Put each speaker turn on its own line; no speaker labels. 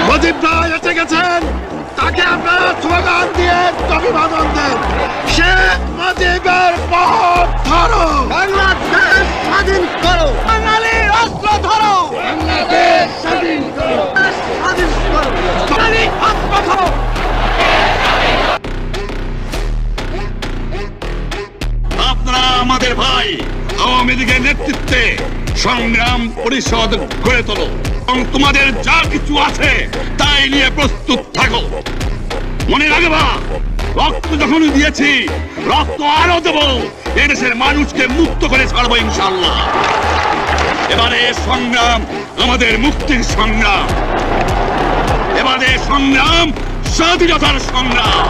মুজিব ভাই এসে গেছেন, তাকে আপনারা স্লোগান দিয়ে অভিবাদন দেন। শেখ মুজিবের পথ ধরো, বাংলাদেশ স্বাধীন করো, বাঙালির অস্ত্র ধরো, বাংলাদেশ স্বাধীন করো, স্বাধীন করো, বাঙালি অস্ত্র ধরো। আপনারা আমাদের ভাই আওয়ামী লীগের নেতৃত্বে সংগ্রাম পরিষদ গড়ে তোলো এবং তোমাদের যা কিছু আছে তাই নিয়ে প্রস্তুত থাকো। মনে রাখবা, রক্ত যখন দিয়েছি রক্ত আরো দেবো, এদেশের মানুষকে মুক্ত করে ছাড়বো ইনশাআল্লাহ। এবারে সংগ্রাম আমাদের মুক্তির সংগ্রাম, এবারে সংগ্রাম স্বাধীনতার সংগ্রাম।